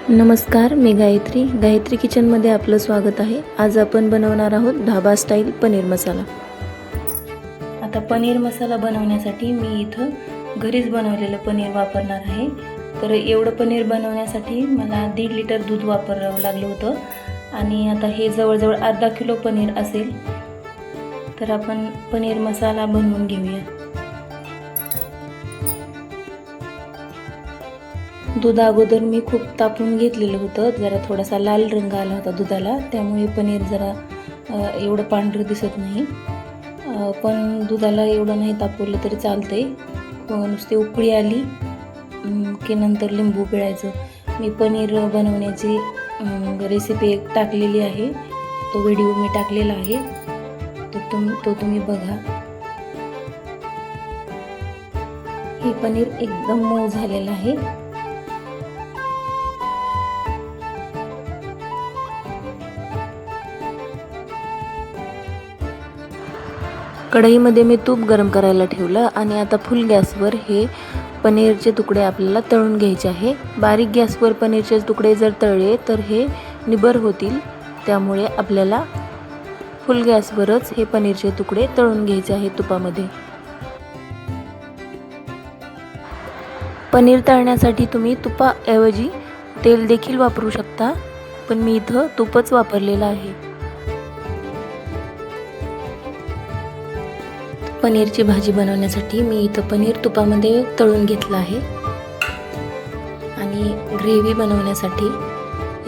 नमस्कार, मी गायत्री किचनमध्ये आपलं स्वागत आहे। आज आपण बनवणार आहोत ढाबा स्टाईल पनीर मसाला। आता पनीर मसाला बनवण्यासाठी मी इथं घरीच बनवलेलं पनीर वापरणार आहे। तर एवढं पनीर बनवण्यासाठी मला 1.5 लिटर दूध वापरावं लागलं होतं आणि आता हे जवळजवळ अर्धा किलो पनीर असेल। तर आपण पनीर मसाला बनवून घेऊया। दूध अगोदर मी खूप तापवून घेतलेलं होतं, जरा थोडासा लाल रंग आला होता दुधाला, त्यामुळे पनीर जरा एवढं पांढरं दिसत नाही। पण दुधाला एवढं नाही तापवलं तरी चालतंय। नुसती उकळी आली की नंतर लिंबू पिळायचं। मी पनीर बनवण्याची रेसिपी एक टाकलेली आहे, तो व्हिडिओ मी टाकलेला आहे, तो तुम्ही बघा। हे पनीर एकदम मऊ झालेलं आहे। कढईमध्ये मी तूप गरम करायला ठेवलं आणि आता फुल गॅसवर हे पनीरचे तुकडे आपल्याला तळून घ्यायचे आहे। बारीक गॅसवर पनीरचे तुकडे जर तळले तर हे निबर होतील, त्यामुळे आपल्याला फुल गॅसवरच हे पनीरचे तुकडे तळून घ्यायचे आहे तुपामध्ये। पनीर तळण्यासाठी तुम्ही तुपाऐवजी तेल देखील वापरू शकता, पण मी इथं तूपच वापरलेलं आहे। पनीरची भाजी बनवण्यासाठी मी इथं पनीर तुपामध्ये तळून घेतलं आहे आणि ग्रेव्ही बनवण्यासाठी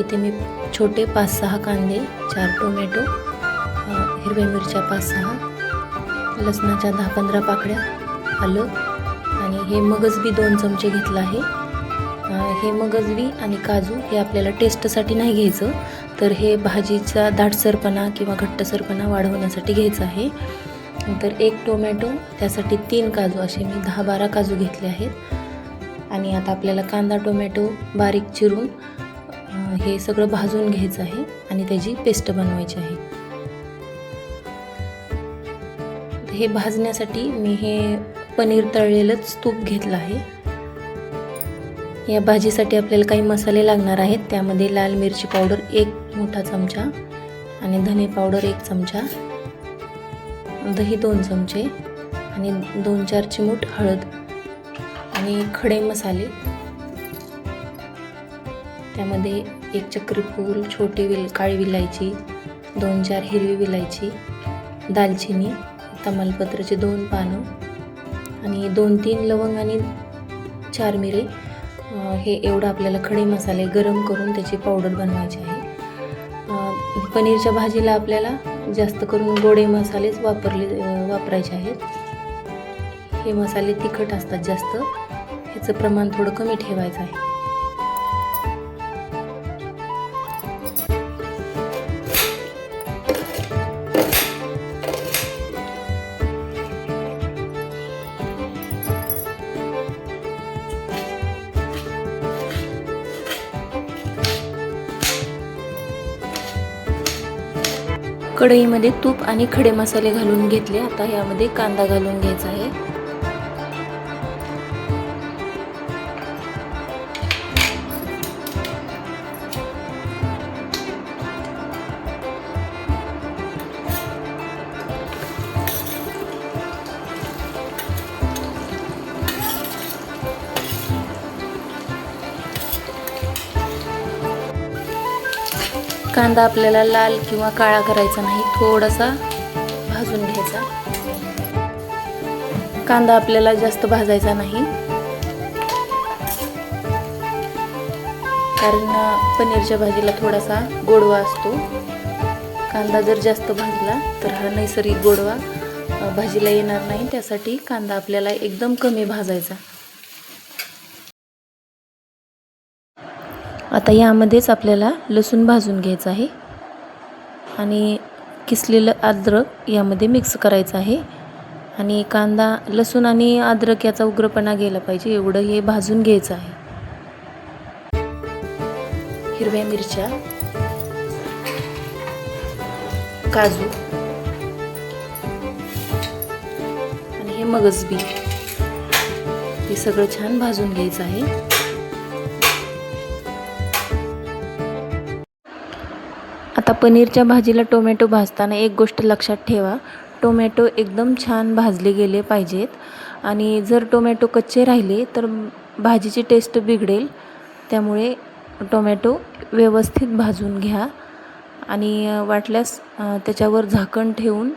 इथे मी छोटे 5-6 कांदे, 4 टोमॅटो, हिरव्या मिरच्या 5-6, लसणाच्या 10-15 पाकळ्या, आलं आणि हे मगजबी 2 चमचे घेतलं आहे। हे मगजबी आणि काजू हे आपल्याला टेस्टसाठी नाही घ्यायचं, तर हे भाजीचा दाटसरपणा किंवा घट्टसरपणा वाढवण्यासाठी घ्यायचं आहे। नंतर 1 टोमॅटो, त्यासाठी 3 काजू, असे मी 10-12 काजू घेतले आहेत। आणि आता आपल्याला कांदा टोमॅटो बारीक चिरून हे सगळं भाजून घ्यायचं आहे आणि त्याची पेस्ट बनवायची आहे। हे भाजण्यासाठी मी हे पनीर तळलेलंच तूप घेतलं आहे। या भाजीसाठी आपल्याला काही मसाले लागणार आहेत, त्यामध्ये लाल मिरची पावडर 1 मोठा चमचा आणि धने पावडर 1 चमचा, दही 2 चमचे आणि 2-4 चिमूट हळद आणि खडे मसाले, त्यामध्ये 1 चक्री फूल, छोटी काळी विलायची, 2-4 हिरवी विलायची, दालचिनी, तमालपत्राचे 2 पानं आणि 2-3 लवंग आणि 4 मिरे। हे एवढं आपल्याला खडे मसाले गरम करून त्याची पावडर बनवायची आहे। पनीरच्या भाजीला आपल्याला जास्त करून गोडे मसालेच वापरायचे आहेत। हे मसाले तिखट असतात जास्त, ह्याचं प्रमाण थोडं कमी ठेवायचं आहे। कढईमध्ये तूप आणि खडे मसाले घालून घेतले। आता यामध्ये कांदा घालून घ्यायचा आहे। कांदा आपल्याला लाल किंवा काळा करायचा नाही, थोडासा भाजून घ्यायचा। कांदा आपल्याला जास्त भाजायचा नाही, कारण पनीरच्या भाजीला थोडासा गोडवा असतो। कांदा जर जास्त भाजला तर हा नैसर्गिक गोडवा भाजीला येणार नाही, त्यासाठी कांदा आपल्याला एकदम कमी भाजायचा। आता यामध्येच आपल्याला लसूण भाजून घ्यायचं आहे आणि किसलेलं अद्रक यामध्ये मिक्स करायचं आहे आणि कांदा, लसूण आणि अद्रक याचा उग्रपणा गेला पाहिजे एवढं हे भाजून घ्यायचं आहे। हिरव्या मिरच्या, काजू आणि हे मगजबी हे सगळं छान भाजून घ्यायचं आहे। पनीरच्या भाजीला टोमॅटो भाजताना एक गोष्ट लक्षात ठेवा, टोमॅटो एकदम छान भाजले गेले पाहिजेत आणि जर टोमॅटो कच्चे राहिले तर भाजीची टेस्ट बिघडेल. त्यामुळे टोमॅटो व्यवस्थित भाजून घ्या आणि वाटल्यास त्याच्यावर झाकण ठेवून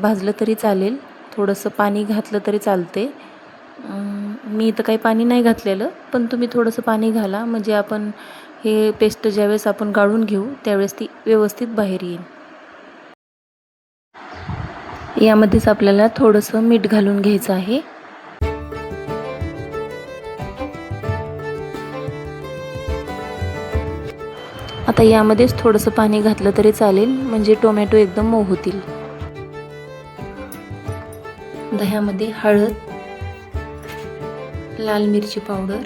भाजलं तरी चालेल. थोडंसं पाणी घातलं तरी चालते. मी इथं काही पाणी नाही घातलेलं, पण तुम्ही थोडंसं पाणी घाला म्हणजे आपण हे पेस्ट ज्यावेळेस आपण गाळून घेऊ त्यावेळेस ती व्यवस्थित बाहेर येईल. यामध्येच आपल्याला थोडंसं मीठ घालून घ्यायचं आहे. आता यामध्येच थोडंसं पाणी घातलं तरी चालेल म्हणजे टोमॅटो एकदम मऊ होतील. दह्यामध्ये हळद, लाल मिरची पावडर,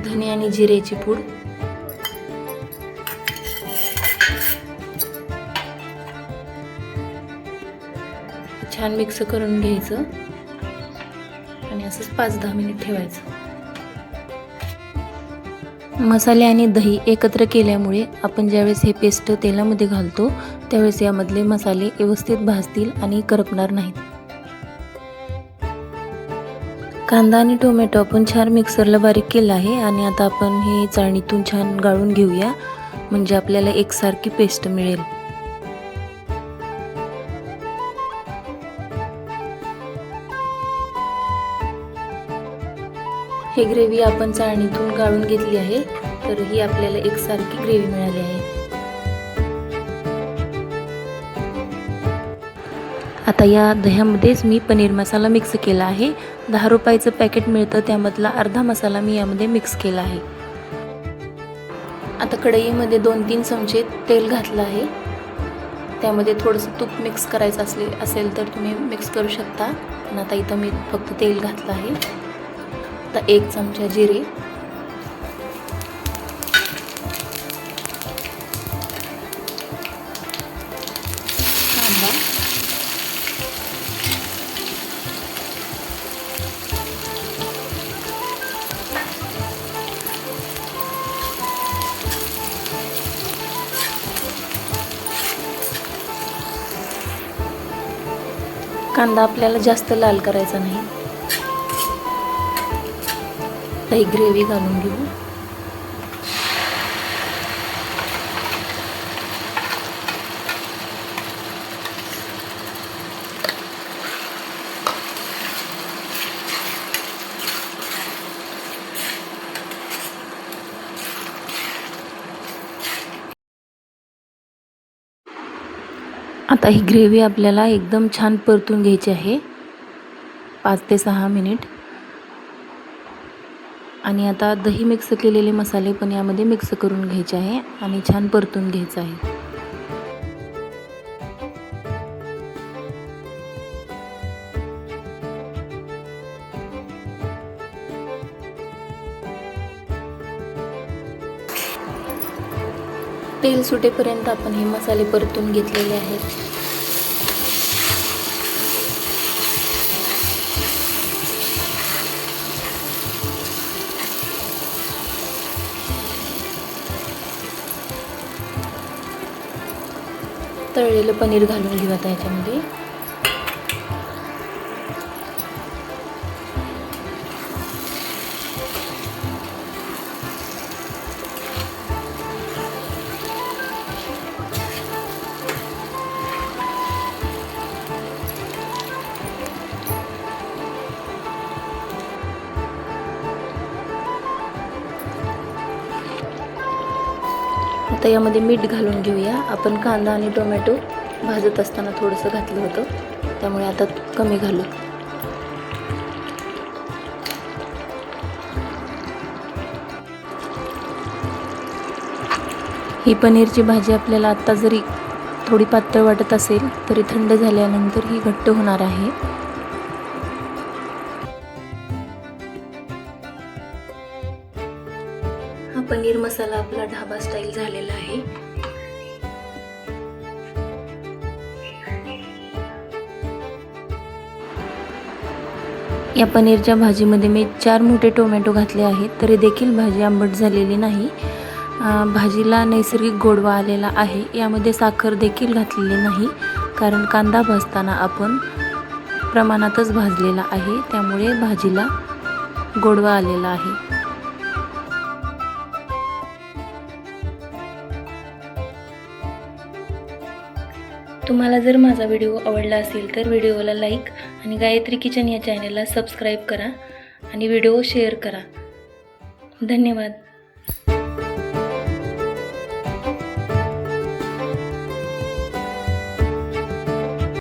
धने आणि जिऱ्याची पूड, छान मिक्स करून घ्यायचं आणि असंच 5-10 मिनिट ठेवायचं. मसाले आणि दही एकत्र केल्यामुळे आपण ज्यावेळेस हे पेस्ट तेलामध्ये घालतो त्यावेळेस यामधले मसाले व्यवस्थित भाजतील आणि करपणार नाहीत. कांदा आणि टोमॅटो आपण छान मिक्सरला बारीक केला आहे आणि आता आपण हे चाळणीतून छान गाळून घेऊया म्हणजे आपल्याला एकसारखी पेस्ट मिळेल. ही ग्रेव्ही आपण चाळणीतून गाळून घेतली आहे, तर ही आपल्याला एकसारखी ग्रेव्ही मिळाली आहे. आता या दह्यामध्येच मी पनीर मसाला मिक्स केला आहे. 10 रुपयाचं पॅकेट मिळतं त्यामधला अर्धा मसाला मी यामध्ये मिक्स केला आहे. आता कढईमध्ये 2-3 चमचे तेल घातलं आहे. त्यामध्ये थोडंसं तूप मिक्स करायचं असेल तर तुम्ही मिक्स करू शकता, पण आता इथं मी फक्त तेल घातलं आहे. आता 1 चमचा जिरे, कांदा, कांदा आपल्याला जास्त लाल करायचा नाही. ही ग्रेव्ही घालून घेऊ. आता ही ग्रेव्ही आपल्याला एकदम छान परतून घ्यायची आहे 5 ते 6 मिनिट. आणि आता दही मिक्स केलेले मसाले पण यामध्ये मिक्स करून घ्यायचे आहे आणि छान परतून घ्यायचं आहे. तेल सुटेपर्यंत आपण हे मसाले परतून घेतलेले आहेत. तळलेलं पनीर घालून घेऊ आता याच्यामध्ये. आता यामध्ये मीठ घालून घेऊया. आपण कांदा आणि टोमॅटो भाजत असताना थोडंसं घातलं होतं, त्यामुळे आता कमी घालू. ही पनीरची भाजी आपल्याला आत्ता जरी थोडी पातळ वाटत असेल तरी थंड झाल्यानंतर ही घट्ट होणार आहे. हा पनीर मसाला आपला ढाबा स्टाईल झालेला आहे. या पनीरच्या भाजीमध्ये मी 4 मोठे टोमॅटो घातले आहेत, तरी देखील भाजी आंबट झालेली नाही. भाजीला नैसर्गिक गोडवा आलेला आहे। यामध्ये साखर देखील घातलेली नाही, कारण कांदा भाजताना आपण प्रमाणातच भाजलेला आहे, त्यामुळे भाजीला गोडवा आलेला आहे। तुम्हाला जर माझा व्हिडिओ आवडला असेल तर व्हिडिओला लाईक आणि गायत्री किचन या चॅनलला सबस्क्राईब करा आणि व्हिडिओ शेअर करा। धन्यवाद।